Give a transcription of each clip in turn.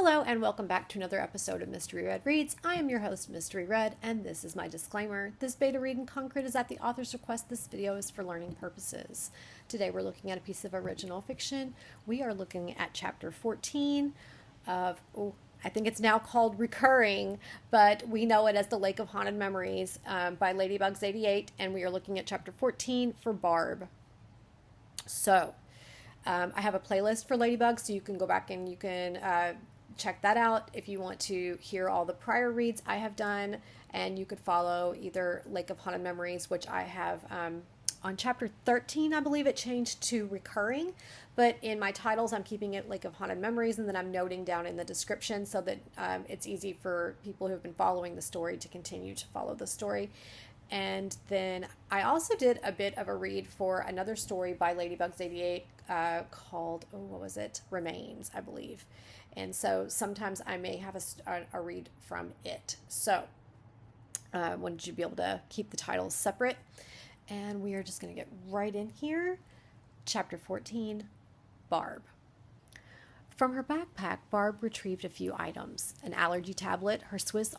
Hello and welcome back to another episode of Mystery Red Reads. I am your host, Mystery Red, and this is my disclaimer. This beta read in concrete is at the author's request. This video is for learning purposes. Today we're looking at a piece of original fiction. We are looking at chapter 14 of, I think it's now called Recurring, but we know it as The Lake of Haunted Memories by Ladybugs 88, and we are looking at chapter 14 for Barb. So, I have a playlist for Ladybugs, so you can go back and you can check that out if you want to hear all the prior reads I have done, and you could follow either Lake of Haunted Memories, which I have on chapter 13, I believe it changed to Recurring, but in my titles I'm keeping it Lake of Haunted Memories, and then I'm noting down in the description so that it's easy for people who have been following the story to continue to follow the story. And then I also did a bit of a read for another story by Ladybugs 88 called, Remains, I believe. And so sometimes I may have a read from it. So wanted you to be able to keep the titles separate. And we are just going to get right in here. Chapter 14, Barb. From her backpack, Barb retrieved a few items: an allergy tablet, her Swiss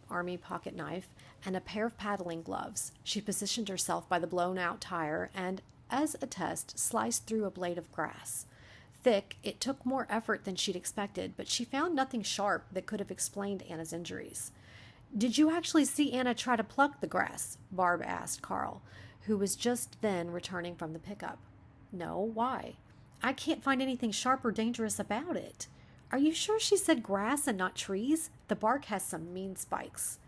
Army pocket knife, and a pair of paddling gloves. She positioned herself by the blown-out tire and, as a test, sliced through a blade of grass. Thick, it took more effort than she'd expected, but she found nothing sharp that could have explained Anna's injuries. "Did you actually see Anna try to pluck the grass?" Barb asked Carl, who was just then returning from the pickup. "No, why? I can't find anything sharp or dangerous about it." "Are you sure she said grass and not trees? The bark has some mean spikes."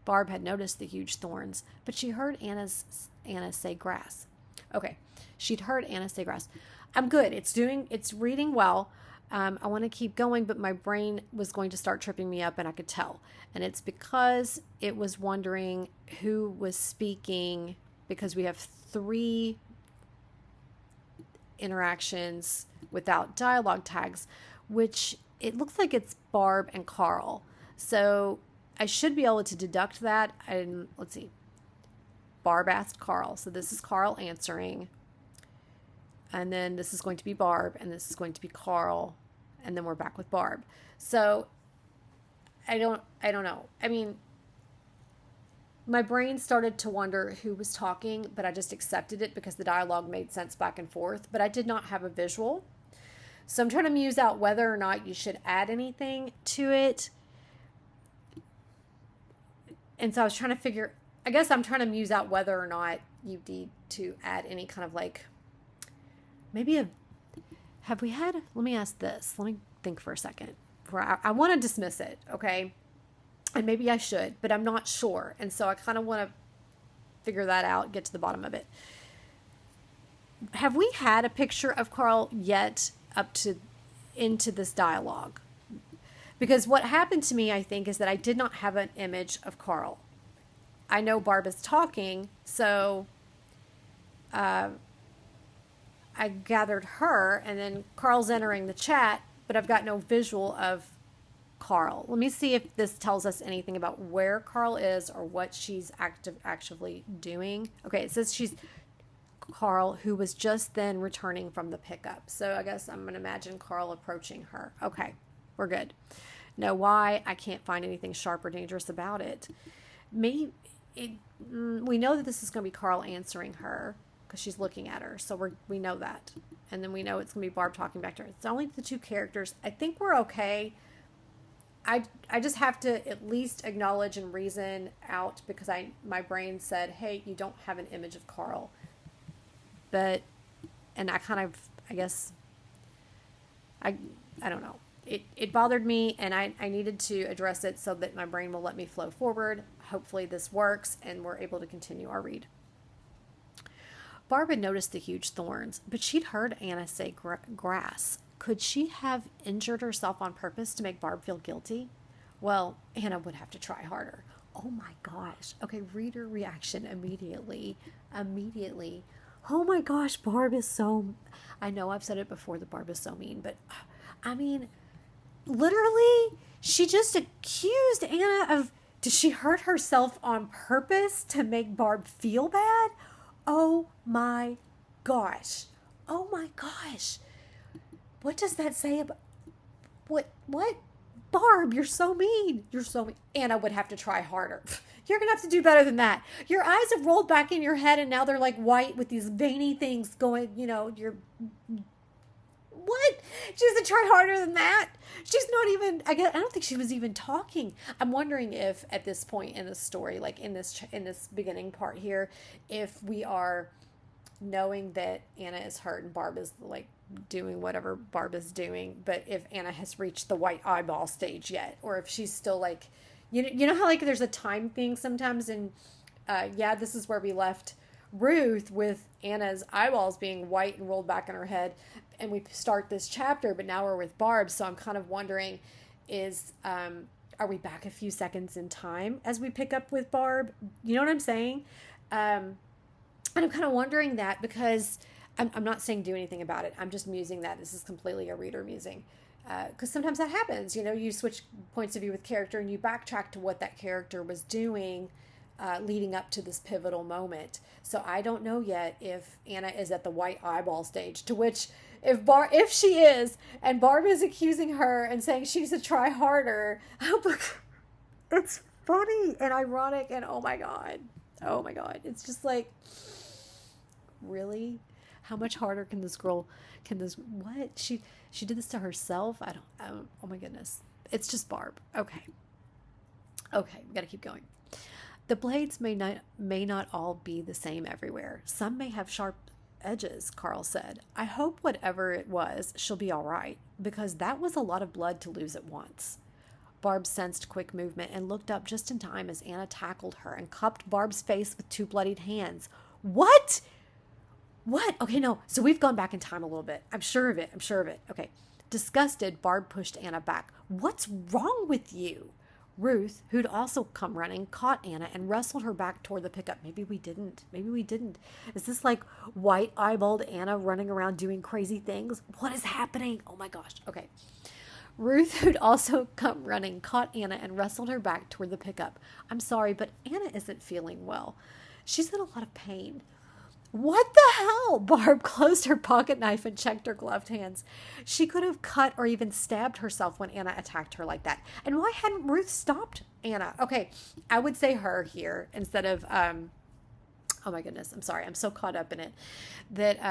Barb had noticed the huge thorns, but she heard Anna say grass. Okay, she'd heard Anna say grass. "I'm good. It's reading well. I want to keep going, but my brain was going to start tripping me up, and I could tell. And it's because it was wondering who was speaking, because we have 3 interactions without dialogue tags, which it looks like it's Barb and Carl. So I should be able to deduct that. And let's see. Barb asked Carl. So this is Carl answering. And then this is going to be Barb, and this is going to be Carl, and then we're back with Barb. So I don't know. I mean, my brain started to wonder who was talking, but I just accepted it because the dialogue made sense back and forth, but I did not have a visual. So I'm trying to muse out whether or not you should add anything to it. And so I was trying to muse out whether or not you need to add any kind of like, let me ask this. Let me think for a second. I want to dismiss it, okay? And maybe I should, but I'm not sure. And so I kind of want to figure that out, get to the bottom of it. Have we had a picture of Carl yet into this dialogue? Because what happened to me, I think, is that I did not have an image of Carl. I know Barb is talking, so I gathered her, and then Carl's entering the chat, but I've got no visual of Carl. Let me see if this tells us anything about where Carl is or what she's actually doing. Okay, it says she's Carl, who was just then returning from the pickup. So I guess I'm going to imagine Carl approaching her. Okay, we're good. Now, why? I can't find anything sharp or dangerous about it. We know that this is going to be Carl answering her, because she's looking at her, so we know that. And then we know it's going to be Barb talking back to her. It's only the 2 characters. I think we're okay. I just have to at least acknowledge and reason out, because my brain said, hey, you don't have an image of Carl. But, and I kind of, I guess, I don't know. It bothered me, and I needed to address it so that my brain will let me flow forward. Hopefully this works, and we're able to continue our read. Barb had noticed the huge thorns, but she'd heard Anna say grass. Could she have injured herself on purpose to make Barb feel guilty? Well, Anna would have to try harder. Oh my gosh. Okay, reader reaction immediately. Oh my gosh, Barb is so... I know I've said it before that Barb is so mean, but I mean, literally, she just accused Anna of... Did she hurt herself on purpose to make Barb feel bad? Oh my gosh. Oh my gosh. What does that say about... What? Barb, you're so mean. You're so mean. Anna would have to try harder. You're going to have to do better than that. Your eyes have rolled back in your head and now they're like white with these veiny things going, you're what? She has to try harder than that. She's not even, I don't think she was even talking. I'm wondering if at this point in the story, like in this beginning part here, if we are knowing that Anna is hurt and Barb is like doing whatever Barb is doing, but if Anna has reached the white eyeball stage yet, or if she's still like, you know how like there's a time thing sometimes, and this is where we left Ruth with Anna's eyeballs being white and rolled back in her head, and we start this chapter, but now we're with Barb. So I'm kind of wondering, are we back a few seconds in time as we pick up with Barb? You know what I'm saying? And I'm kind of wondering that because I'm not saying do anything about it. I'm just musing that. This is completely a reader musing. Because sometimes that happens. You switch points of view with character and you backtrack to what that character was doing leading up to this pivotal moment. So I don't know yet if Anna is at the white eyeball stage, to which if she is, and Barb is accusing her and saying she needs to try harder, it's funny and ironic and oh my God. It's just like, really? How much harder can this what? She did this to herself? I don't, oh my goodness. It's just Barb. Okay, we gotta keep going. The blades may not all be the same everywhere. Some may have sharp edges, Carl said. I hope whatever it was, she'll be all right, because that was a lot of blood to lose at once. Barb sensed quick movement and looked up just in time as Anna tackled her and cupped Barb's face with two bloodied hands. What? Okay, no. So we've gone back in time a little bit. I'm sure of it. Okay. Disgusted, Barb pushed Anna back. What's wrong with you? Ruth, who'd also come running, caught Anna and wrestled her back toward the pickup. Maybe we didn't. Is this like white-eyeballed Anna running around doing crazy things? What is happening? Oh my gosh. Okay. Ruth, who'd also come running, caught Anna and wrestled her back toward the pickup. I'm sorry, but Anna isn't feeling well. She's in a lot of pain. What the hell? Barb closed her pocket knife and checked her gloved hands. She could have cut or even stabbed herself when Anna attacked her like that. And why hadn't Ruth stopped Anna? Okay, I would say her here instead of, oh my goodness, I'm sorry. I'm so caught up in it that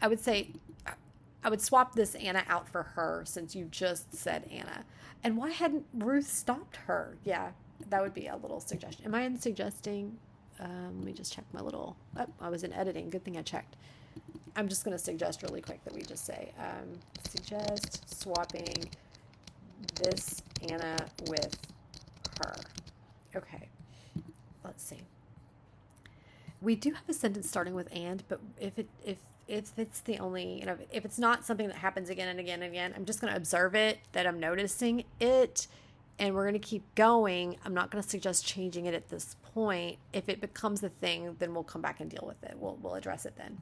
I would say, I would swap this Anna out for her since you just said Anna. And why hadn't Ruth stopped her? Yeah, that would be a little suggestion. Am I in suggesting? Let me just check my little, I was in editing. Good thing I checked. I'm just going to suggest really quick that we just say, suggest swapping this Anna with her. Okay. Let's see. We do have a sentence starting with and, but if it's the only, if it's not something that happens again and again and again, I'm just going to observe it, that I'm noticing it, and we're going to keep going. I'm not going to suggest changing it at this point. If it becomes a thing, then we'll come back and deal with it. We'll address it then.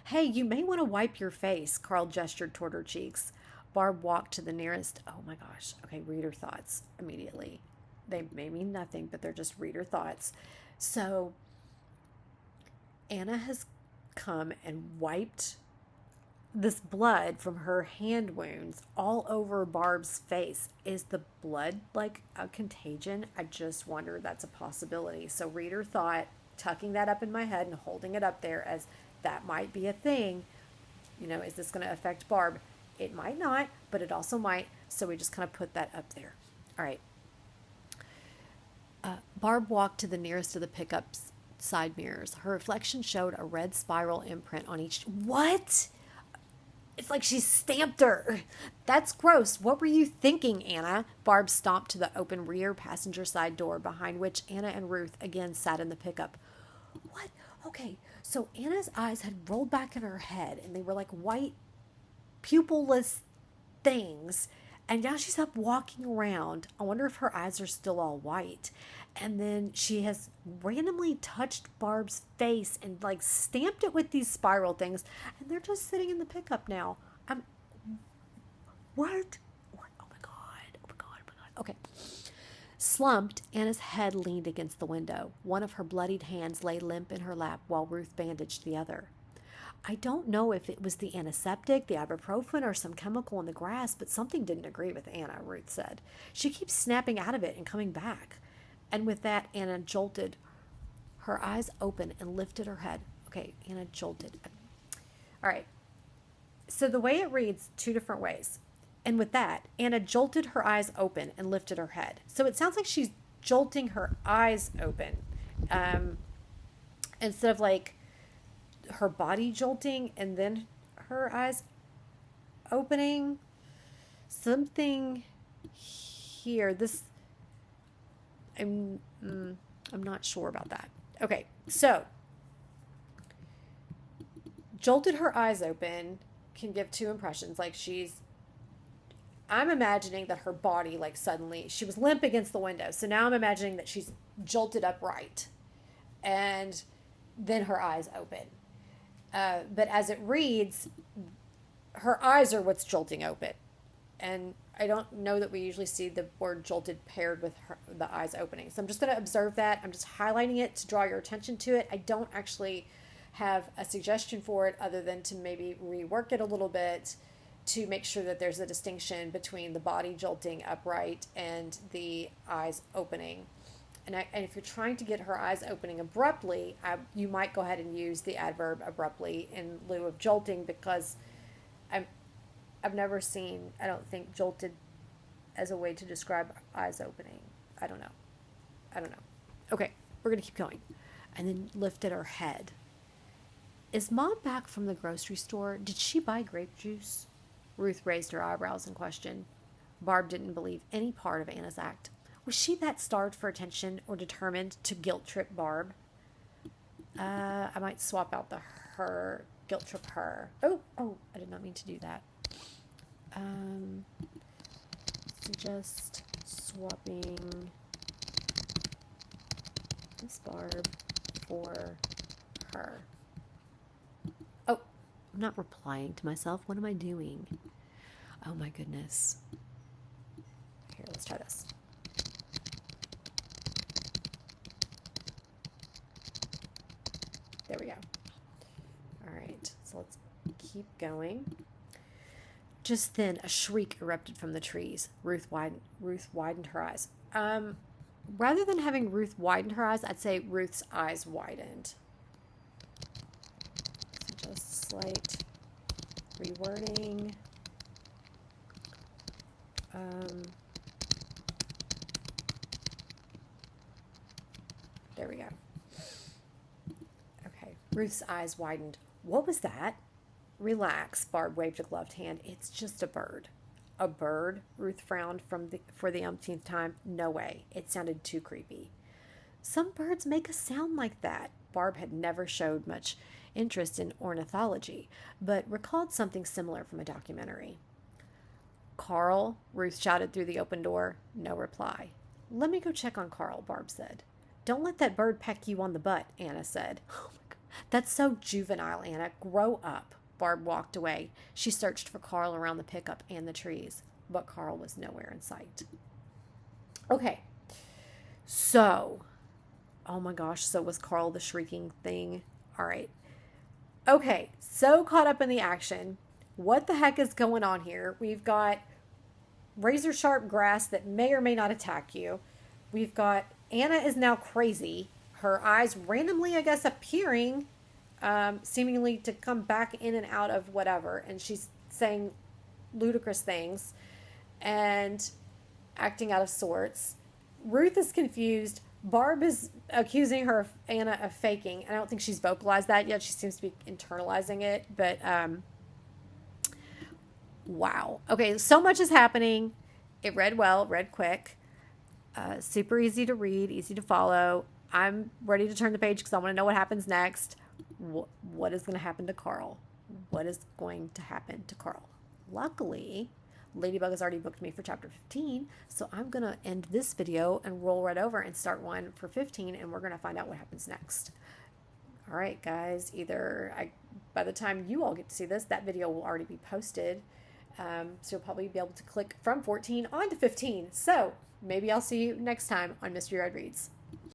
Hey, you may want to wipe your face. Carl gestured toward her cheeks. Barb walked to the nearest. Oh my gosh. Okay, reader thoughts immediately. They may mean nothing, but they're just reader thoughts. So Anna has come and wiped this blood from her hand wounds all over Barb's face. Is the blood like a contagion? I just wonder if that's a possibility. So reader thought, tucking that up in my head and holding it up there as that might be a thing. Is this going to affect Barb? It might not, but it also might. So we just kind of put that up there. All right. Barb walked to the nearest of the pickup's side mirrors. Her reflection showed a red spiral imprint on each. What? It's like she stamped her. That's gross. What were you thinking, Anna? Barb stomped to the open rear passenger side door, behind which Anna and Ruth again sat in the pickup. What? Okay, so Anna's eyes had rolled back in her head, and they were like white, pupilless things. And now she's up walking around. I wonder if her eyes are still all white. And then she has randomly touched Barb's face and like stamped it with these spiral things. And they're just sitting in the pickup now. What? Oh my God. Okay. Slumped, Anna's head leaned against the window. One of her bloodied hands lay limp in her lap while Ruth bandaged the other. I don't know if it was the antiseptic, the ibuprofen, or some chemical in the grass, but something didn't agree with Anna, Ruth said. She keeps snapping out of it and coming back. And with that, Anna jolted, her eyes open and lifted her head. Okay, Anna jolted. All right. So the way it reads, two different ways. And with that, Anna jolted her eyes open and lifted her head. So it sounds like she's jolting her eyes open instead of like her body jolting and then her eyes opening. Something here. I'm not sure about that. Okay, so jolted her eyes open can give two impressions. Like I'm imagining that her body, like suddenly, she was limp against the window. So now I'm imagining that she's jolted upright and then her eyes open. But as it reads, her eyes are what's jolting open. And I don't know that we usually see the word jolted paired with the eyes opening. So I'm just going to observe that. I'm just highlighting it to draw your attention to it. I don't actually have a suggestion for it other than to maybe rework it a little bit to make sure that there's a distinction between the body jolting upright and the eyes opening. And if you're trying to get her eyes opening abruptly, you might go ahead and use the adverb abruptly in lieu of jolting, because I've never seen, I don't think, jolted as a way to describe eyes opening. I don't know. Okay, we're going to keep going. And then lifted her head. Is Mom back from the grocery store? Did she buy grape juice? Ruth raised her eyebrows in question. Barb didn't believe any part of Anna's act. Was she that starved for attention or determined to guilt-trip Barb? I might swap out the her, guilt-trip her. Oh, I did not mean to do that. Suggest swapping Miss Barb for her. Oh, I'm not replying to myself. What am I doing? Oh my goodness. Here, let's try this. There we go. All right, so let's keep going. Just then, a shriek erupted from the trees. Ruth widened her eyes. Rather than having Ruth widen her eyes, I'd say Ruth's eyes widened. So just slight rewording. There we go. Okay, Ruth's eyes widened. What was that? Relax, Barb waved a gloved hand. It's just a bird. A bird? Ruth frowned for the umpteenth time. No way. It sounded too creepy. Some birds make a sound like that. Barb had never showed much interest in ornithology, but recalled something similar from a documentary. Carl, Ruth shouted through the open door. No reply. Let me go check on Carl, Barb said. Don't let that bird peck you on the butt, Anna said. Oh my God. That's so juvenile, Anna. Grow up. Barb walked away. She searched for Carl around the pickup and the trees, but Carl was nowhere in sight. Okay. So, oh my gosh, so was Carl the shrieking thing? All right. Okay, so caught up in the action. What the heck is going on here? We've got razor sharp grass that may or may not attack you. We've got Anna is now crazy. Her eyes randomly, I guess, appearing, seemingly to come back in and out of whatever. And she's saying ludicrous things and acting out of sorts. Ruth is confused. Barb is accusing Anna of faking. I don't think she's vocalized that yet. She seems to be internalizing it. But, wow. Okay, so much is happening. It read well, read quick. Super easy to read, easy to follow. I'm ready to turn the page because I want to know what happens next. What is going to happen to Carl? What is going to happen to Carl? Luckily, Ladybug has already booked me for chapter 15, so I'm going to end this video and roll right over and start one for 15, and we're going to find out what happens next. All right, guys, by the time you all get to see this, that video will already be posted, so you'll probably be able to click from 14 on to 15. So maybe I'll see you next time on Mystery Red Reads.